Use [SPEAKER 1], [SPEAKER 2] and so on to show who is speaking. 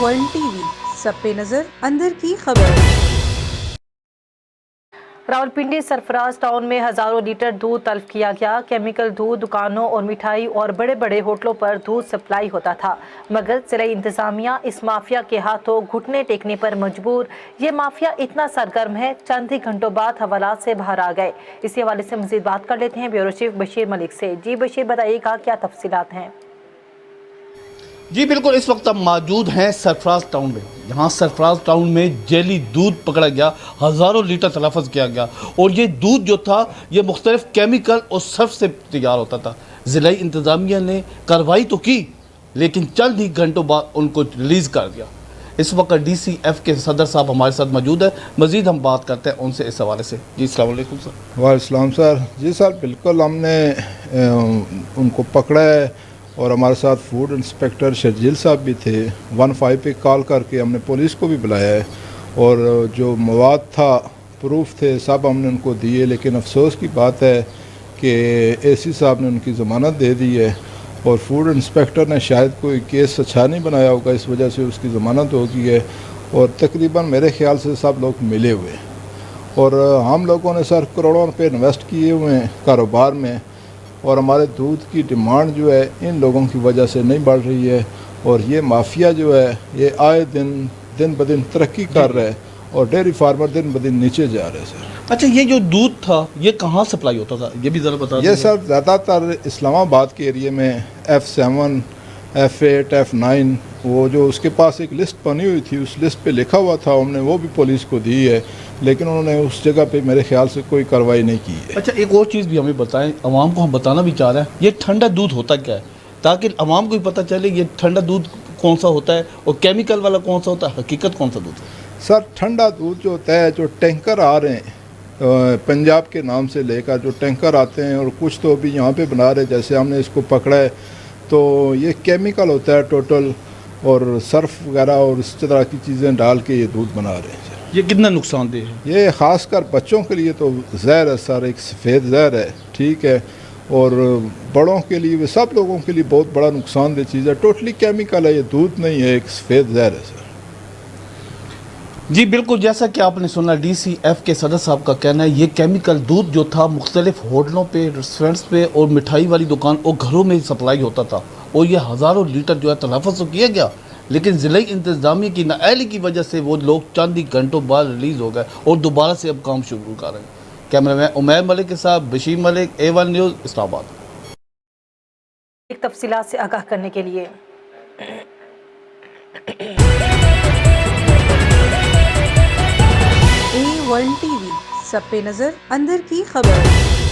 [SPEAKER 1] One T V سب پہ نظر اندر کی خبر۔
[SPEAKER 2] راولپنڈی سرفراز ٹاؤن میں ہزاروں لیٹر دودھ تلف کیا گیا۔ کیمیکل دودھ دکانوں اور مٹھائی اور بڑے بڑے ہوٹلوں پر دودھ سپلائی ہوتا تھا، مگر ضلع انتظامیہ اس مافیا کے ہاتھوں گھٹنے ٹیکنے پر مجبور۔ یہ مافیا اتنا سرگرم ہے، چند ہی گھنٹوں بعد حوالات سے باہر آ گئے۔ اسی حوالے سے مزید بات کر لیتے ہیں بیورو چیف بشیر ملک سے۔ جی بشیر، بتائیے گا کیا تفصیلات ہیں؟
[SPEAKER 3] جی بالکل، اس وقت ہم موجود ہیں سرفراز ٹاؤن میں۔ یہاں سرفراز ٹاؤن میں جیلی دودھ پکڑا گیا، ہزاروں لیٹر تلفظ کیا گیا، اور یہ دودھ جو تھا یہ مختلف کیمیکل اور صرف سے تیار ہوتا تھا۔ ضلعی انتظامیہ نے کارروائی تو کی، لیکن چند ہی گھنٹوں بعد ان کو ریلیز کر دیا۔ اس وقت ڈی سی ایف کے صدر صاحب ہمارے ساتھ موجود ہیں، مزید ہم بات کرتے ہیں ان سے اس حوالے سے۔ جی السلام علیکم سر۔
[SPEAKER 4] وعلیکم السلام سر۔ جی سر، بالکل ہم نے ان کو پکڑا ہے، اور ہمارے ساتھ فوڈ انسپیکٹر شرجیل صاحب بھی تھے۔ 15 پہ کال کر کے ہم نے پولیس کو بھی بلایا ہے، اور جو مواد تھا، پروف تھے، سب ہم نے ان کو دیے، لیکن افسوس کی بات ہے کہ اے سی صاحب نے ان کی ضمانت دے دی ہے، اور فوڈ انسپیکٹر نے شاید کوئی کیس اچھا نہیں بنایا ہوگا، اس وجہ سے اس کی ضمانت ہو گئی ہے، اور تقریباً میرے خیال سے سب لوگ ملے ہوئے ہیں۔ اور ہم لوگوں نے سر کروڑوں روپے انویسٹ کیے ہوئے ہیں کاروبار میں، اور ہمارے دودھ کی ڈیمانڈ جو ہے ان لوگوں کی وجہ سے نہیں بڑھ رہی ہے، اور یہ مافیا جو ہے یہ آئے دن بدن ترقی کر رہا ہے، اور ڈیری فارمر دن بدن نیچے جا رہے ہیں سر۔
[SPEAKER 3] اچھا، یہ جو دودھ تھا یہ کہاں سپلائی ہوتا تھا، یہ بھی ذرا بتا دیں۔
[SPEAKER 4] یہ سر زیادہ تر اسلام آباد کے ایریے میں F7 F8 F9، وہ جو اس کے پاس ایک لسٹ بنی ہوئی تھی، اس لسٹ پہ لکھا ہوا تھا، ہم نے وہ بھی پولیس کو دی ہے، لیکن انہوں نے اس جگہ پہ میرے خیال سے کوئی کارروائی نہیں کی ہے۔
[SPEAKER 3] اچھا، ایک اور چیز بھی ہمیں بتائیں، عوام کو ہم بتانا بھی چاہ رہے ہیں، یہ ٹھنڈا دودھ ہوتا کیا ہے، تاکہ عوام کو بھی پتہ چلے یہ ٹھنڈا دودھ کون سا ہوتا ہے اور کیمیکل والا کون سا ہوتا ہے، حقیقت کون سا دودھ ہے؟
[SPEAKER 4] سر ٹھنڈا دودھ جو ہوتا ہے، جو ٹینکر آ رہے ہیں پنجاب کے نام سے لے کر، جو ٹینکر آتے ہیں، اور کچھ تو ابھی یہاں پہ بنا رہے، جیسے ہم نے اس کو پکڑا ہے، تو یہ کیمیکل ہوتا ہے ٹوٹل، اور سرف وغیرہ اور اس طرح کی چیزیں ڈال کے یہ دودھ بنا رہے ہیں سر۔
[SPEAKER 3] یہ کتنا نقصان دہ ہے؟
[SPEAKER 4] یہ خاص کر بچوں کے لیے تو زہر ہے سر، ایک سفید زہر ہے، ٹھیک ہے، اور بڑوں کے لیے، سب لوگوں کے لیے بہت بڑا نقصان دہ چیز ہے، ٹوٹلی کیمیکل ہے، یہ دودھ نہیں ہے، ایک سفید زہر ہے سر۔
[SPEAKER 3] جی بالکل، جیسا کہ آپ نے سنا ڈی سی ایف کے صدر صاحب کا کہنا ہے، یہ کیمیکل دودھ جو تھا مختلف ہوٹلوں پہ، ریسٹورنٹس پہ اور مٹھائی والی دکان اور گھروں میں سپلائی ہوتا تھا، اور یہ ہزاروں لیٹر جو ہے تلفظ تو کیا گیا، لیکن ضلعی انتظامیہ کی نااہلی کی وجہ سے وہ لوگ چند ہی گھنٹوں بعد ریلیز ہو گئے اور دوبارہ سے اب کام شروع کر رہے ہیں۔ کیمرہ مین عمیر ملک کے ساتھ بشیر ملک، A1 نیوز، اسلام آباد۔
[SPEAKER 2] ایک تفصیلات سے آگاہ کرنے کے لیے
[SPEAKER 1] A1 ٹی وی سب پہ نظر اندر کی خبر۔